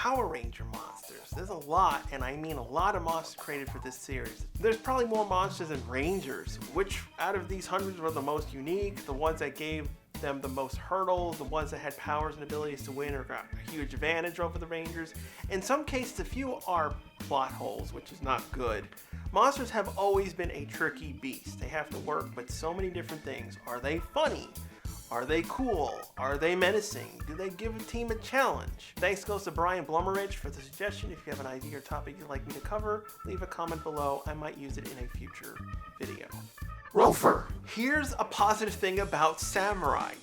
Power Ranger monsters. There's a lot, and I mean a lot of monsters created for this series. There's probably more monsters than Rangers. Which out of these hundreds were the most unique, the ones that gave them the most hurdles, the ones that had powers and abilities to win or got a huge advantage over the Rangers. In some cases, a few are plot holes, which is not good. Monsters have always been a tricky beast. They have to work with so many different things. Are they funny? Are they cool? Are they menacing? Do they give a team a challenge? Thanks goes to Brian Blummerich for the suggestion. If you have an idea or topic you'd like me to cover, leave a comment below. I might use it in a future video. Rover. Here's a positive thing about Samurai.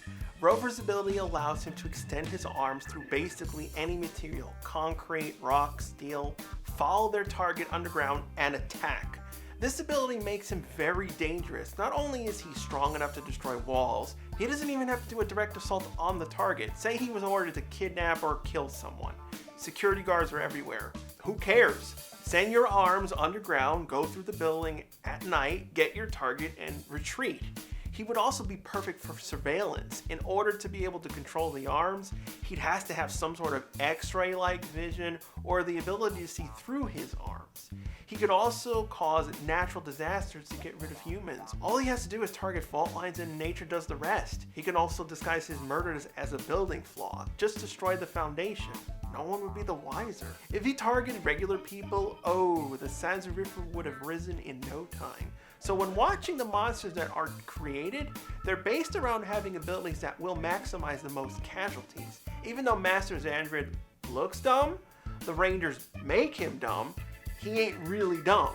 Rover's ability allows him to extend his arms through basically any material, concrete, rock, steel, follow their target underground, and attack. This ability makes him very dangerous. Not only is he strong enough to destroy walls, he doesn't even have to do a direct assault on the target. Say he was ordered to kidnap or kill someone. Security guards are everywhere. Who cares? Send your arms underground, go through the building at night, get your target, and retreat. He would also be perfect for surveillance. In order to be able to control the arms, he'd have to have some sort of X-ray-like vision or the ability to see through his arms. He could also cause natural disasters to get rid of humans. All he has to do is target fault lines and nature does the rest. He can also disguise his murders as a building flaw. Just destroy the foundation. No one would be the wiser. If he targeted regular people, oh, the Sansa River would have risen in no time. So when watching the monsters that are created, they're based around having abilities that will maximize the most casualties. Even though Master Xandred looks dumb, the Rangers make him dumb, he ain't really dumb.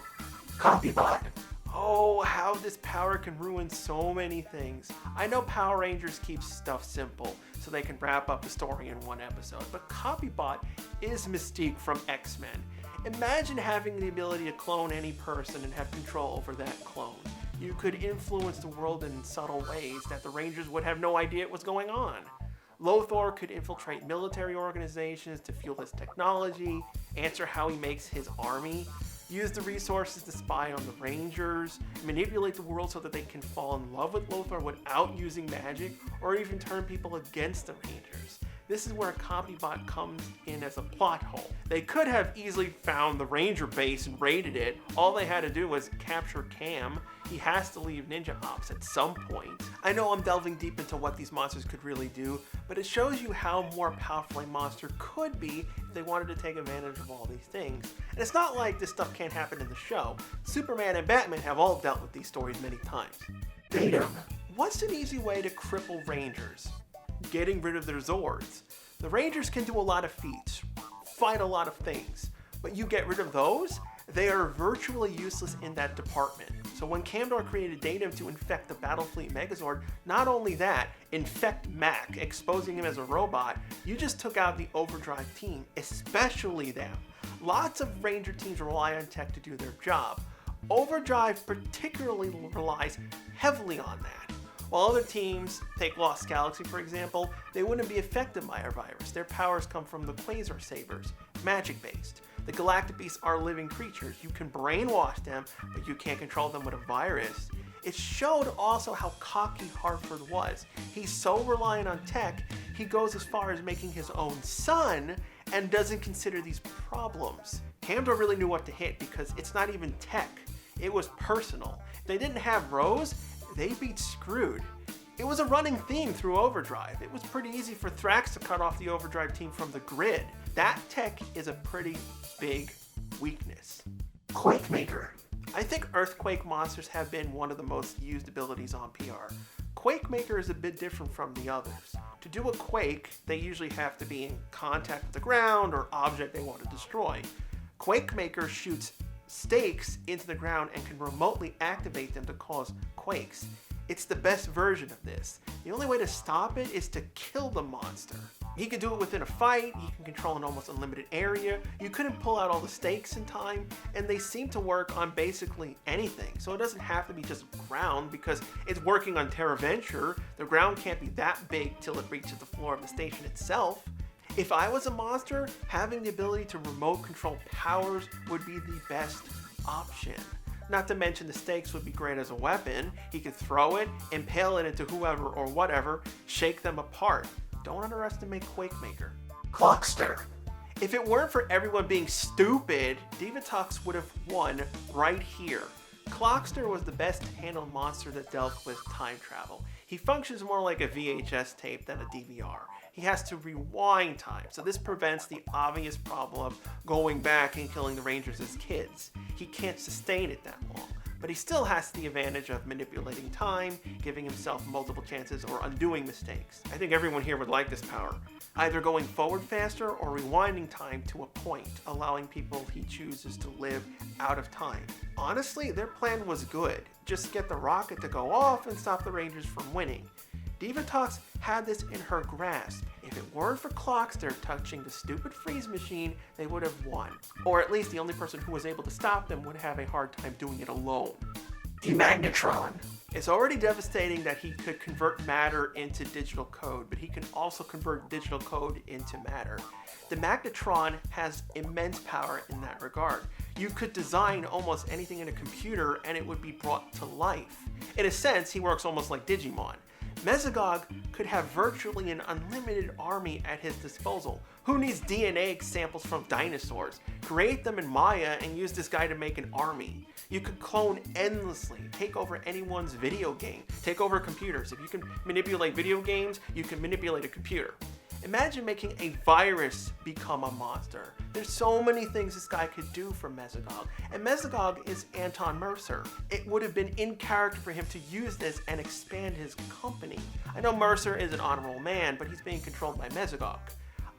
Copybot. Oh, how this power can ruin so many things. I know Power Rangers keep stuff simple, so they can wrap up the story in one episode, but Copybot is Mystique from X-Men. Imagine having the ability to clone any person and have control over that clone. You could influence the world in subtle ways that the Rangers would have no idea was going on. Lothar could infiltrate military organizations to fuel his technology, answer how he makes his army, use the resources to spy on the Rangers, manipulate the world so that they can fall in love with Lothar without using magic, or even turn people against the Rangers. This is where Copybot comes in as a plot hole. They could have easily found the Ranger base and raided it. All they had to do was capture Cam. He has to leave Ninja Ops at some point. I know I'm delving deep into what these monsters could really do, but it shows you how more powerful a monster could be if they wanted to take advantage of all these things. And it's not like this stuff can't happen in the show. Superman and Batman have all dealt with these stories many times. Datum. What's an easy way to cripple Rangers? Getting rid of their Zords. The Rangers can do a lot of feats, fight a lot of things, but you get rid of those, they are virtually useless in that department. So when Camdor created Datum to infect the Battlefleet Megazord, not only that, infect Mac, exposing him as a robot, you just took out the Overdrive team, especially them. Lots of Ranger teams rely on tech to do their job. Overdrive particularly relies heavily on that. While other teams, take Lost Galaxy for example, they wouldn't be affected by our virus. Their powers come from the Quasar Sabers, magic-based. The Galactic Beasts are living creatures. You can brainwash them, but you can't control them with a virus. It showed also how cocky Hartford was. He's so reliant on tech, he goes as far as making his own son and doesn't consider these problems. Camdor really knew what to hit because it's not even tech. It was personal. If they didn't have Rose, they'd be screwed. It was a running theme through Overdrive. It was pretty easy for Thrax to cut off the Overdrive team from the grid. That tech is a pretty big weakness. Quakemaker. I think Earthquake monsters have been one of the most used abilities on PR. Quakemaker is a bit different from the others. To do a quake, they usually have to be in contact with the ground or object they want to destroy. Quakemaker shoots stakes into the ground and can remotely activate them to cause quakes. It's the best version of this. The only way to stop it is to kill the monster. He can do it within a fight, he can control an almost unlimited area, you couldn't pull out all the stakes in time, and they seem to work on basically anything. So it doesn't have to be just ground because it's working on Terra Venture. The ground can't be that big till it reaches the floor of the station itself. If I was a monster, having the ability to remote control powers would be the best option. Not to mention the stakes would be great as a weapon. He could throw it, impale it into whoever or whatever, shake them apart. Don't underestimate Quakemaker. Clockster. If it weren't for everyone being stupid, Divatox would have won right here. Clockster was the best handled monster that dealt with time travel. He functions more like a VHS tape than a DVR. He has to rewind time, so this prevents the obvious problem of going back and killing the Rangers as kids. He can't sustain it that long, but he still has the advantage of manipulating time, giving himself multiple chances, or undoing mistakes. I think everyone here would like this power. Either going forward faster or rewinding time to a point, allowing people he chooses to live out of time. Honestly, their plan was good. Just get the rocket to go off and stop the Rangers from winning. Divatox had this in her grasp. If it weren't for Clockster touching the stupid freeze machine, they would have won. Or at least the only person who was able to stop them would have a hard time doing it alone. The Magnetron. It's already devastating that he could convert matter into digital code, but he can also convert digital code into matter. The Magnetron has immense power in that regard. You could design almost anything in a computer and it would be brought to life. In a sense, he works almost like Digimon. Mesogog could have virtually an unlimited army at his disposal. Who needs DNA samples from dinosaurs? Create them in Maya and use this guy to make an army. You could clone endlessly, take over anyone's video game, take over computers. If you can manipulate video games, you can manipulate a computer. Imagine making a virus become a monster. There's so many things this guy could do for Mesogog, and Mesogog is Anton Mercer. It would have been in character for him to use this and expand his company. I know Mercer is an honorable man, but he's being controlled by Mesogog.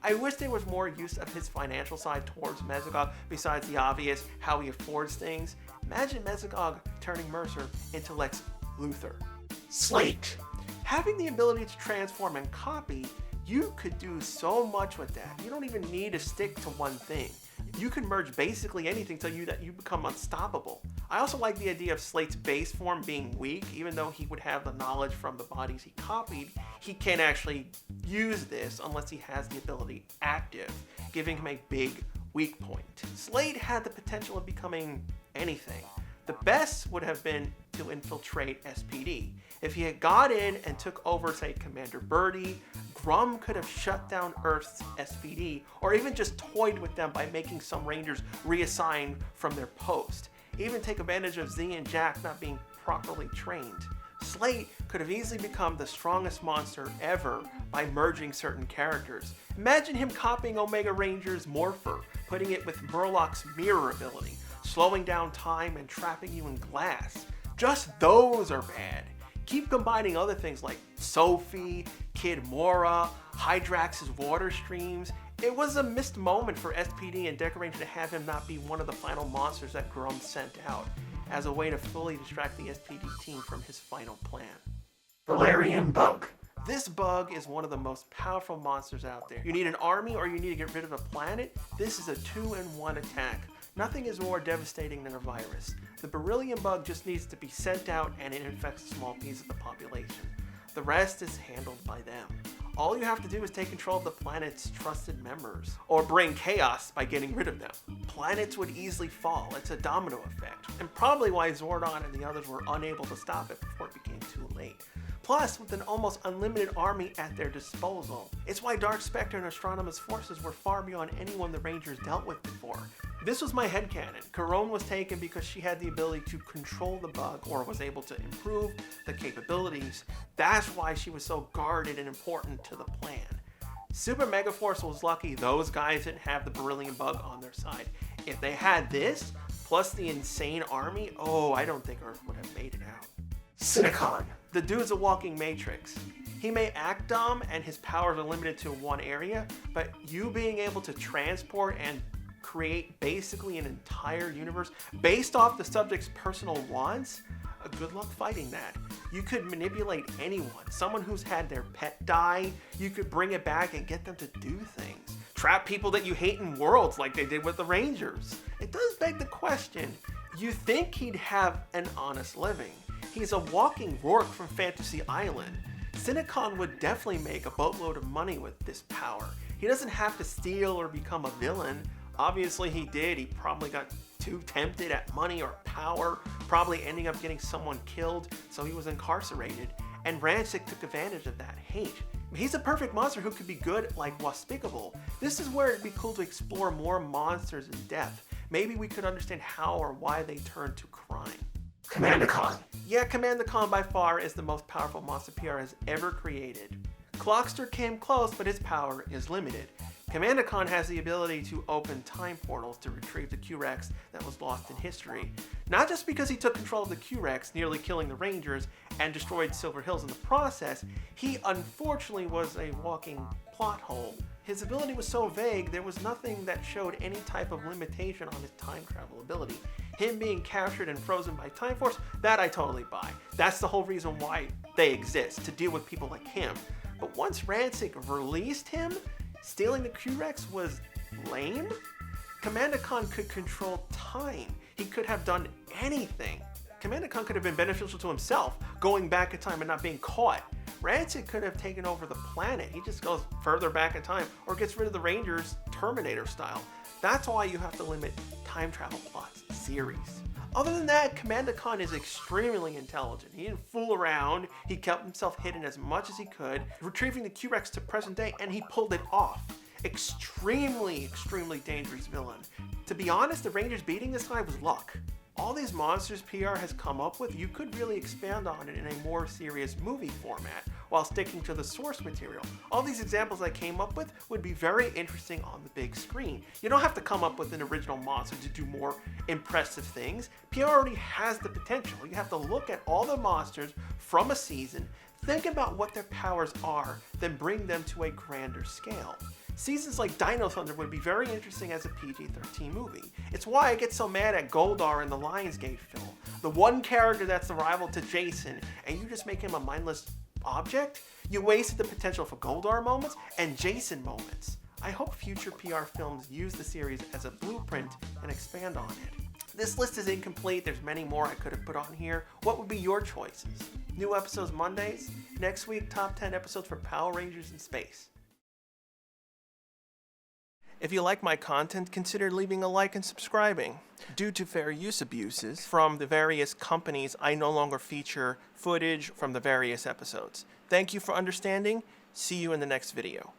I wish there was more use of his financial side towards Mesogog besides the obvious how he affords things. Imagine Mesogog turning Mercer into Lex Luthor. Slate. Having the ability to transform and copy, you could do so much with that. You don't even need to stick to one thing. You can merge basically anything so that you become unstoppable. I also like the idea of Slate's base form being weak. Even though he would have the knowledge from the bodies he copied, he can't actually use this unless he has the ability active, giving him a big weak point. Slate had the potential of becoming anything. The best would have been to infiltrate SPD. If he had got in and took over, say, Commander Birdie, Grum could have shut down Earth's SPD, or even just toyed with them by making some Rangers reassign from their post. Even take advantage of Z and Jack not being properly trained. Slate could have easily become the strongest monster ever by merging certain characters. Imagine him copying Omega Ranger's Morpher, putting it with Murloc's mirror ability, slowing down time and trapping you in glass. Just those are bad. Keep combining other things like Sophie, Kid Mora, Hydrax's water streams. It was a missed moment for SPD and Decorator to have him not be one of the final monsters that Grum sent out, as a way to fully distract the SPD team from his final plan. Beryllium bug. This bug is one of the most powerful monsters out there. You need an army or you need to get rid of a planet? This is a 2-in-1 attack. Nothing is more devastating than a virus. The beryllium bug just needs to be sent out and it infects a small piece of the population. The rest is handled by them. All you have to do is take control of the planet's trusted members, or bring chaos by getting rid of them. Planets would easily fall. It's a domino effect, and probably why Zordon and the others were unable to stop it before it became too late. Plus, with an almost unlimited army at their disposal, it's why Dark Spectre and Astronomus forces were far beyond anyone the Rangers dealt with before. This was my headcanon. Corone was taken because she had the ability to control the bug, or was able to improve the capabilities. That's why she was so guarded and important to the plan. Super Megaforce was lucky those guys didn't have the beryllium bug on their side. If they had this, plus the insane army, I don't think Earth would have made it out. Sinicon. The dude's a walking matrix. He may act dumb and his powers are limited to one area, but you being able to transport and create basically an entire universe based off the subject's personal wants, good luck fighting that. You could manipulate anyone, someone who's had their pet die, you could bring it back and get them to do things. Trap people that you hate in worlds like they did with the Rangers. It does beg the question, you think he'd have an honest living. He's a walking Rourke from Fantasy Island. Sinicon would definitely make a boatload of money with this power. He doesn't have to steal or become a villain. Obviously he did. He probably got too tempted at money or power, probably ending up getting someone killed, so he was incarcerated. And Rancic took advantage of that hate. He's a perfect monster who could be good like Waspicable. This is where it'd be cool to explore more monsters in depth. Maybe we could understand how or why they turn to crime. Commandicon. Yeah, Commandicon by far is the most powerful monster PR has ever created. Clockster came close, but his power is limited. Commandicon has the ability to open time portals to retrieve the Q-Rex that was lost in history. Not just because he took control of the Q-Rex, nearly killing the Rangers, and destroyed Silver Hills in the process, he unfortunately was a walking plot hole. His ability was so vague, there was nothing that showed any type of limitation on his time travel ability. Him being captured and frozen by Time Force, that I totally buy. That's the whole reason why they exist, to deal with people like him. But once Rancic released him, stealing the Q-Rex was lame? Commandicon could control time. He could have done anything. Commandicon could have been beneficial to himself, going back in time and not being caught. Rancic could have taken over the planet. He just goes further back in time or gets rid of the Rangers Terminator style. That's why you have to limit time travel plots series. Other than that, Commandicon is extremely intelligent. He didn't fool around. He kept himself hidden as much as he could, retrieving the Q-Rex to present day, and he pulled it off. Extremely dangerous villain. To be honest, the Rangers beating this guy was luck. All these monsters PR has come up with, you could really expand on it in a more serious movie format while sticking to the source material. All these examples I came up with would be very interesting on the big screen. You don't have to come up with an original monster to do more impressive things. PR already has the potential. You have to look at all the monsters from a season, think about what their powers are, then bring them to a grander scale. Seasons like Dino Thunder would be very interesting as a PG-13 movie. It's why I get so mad at Goldar in the Lionsgate film. The one character that's the rival to Jason, and you just make him a mindless object? You wasted the potential for Goldar moments and Jason moments. I hope future PR films use the series as a blueprint and expand on it. This list is incomplete. There's many more I could have put on here. What would be your choices? New episodes Mondays. Next week, top 10 episodes for Power Rangers in Space. If you like my content, consider leaving a like and subscribing. Due to fair use abuses from the various companies, I no longer feature footage from the various episodes. Thank you for understanding. See you in the next video.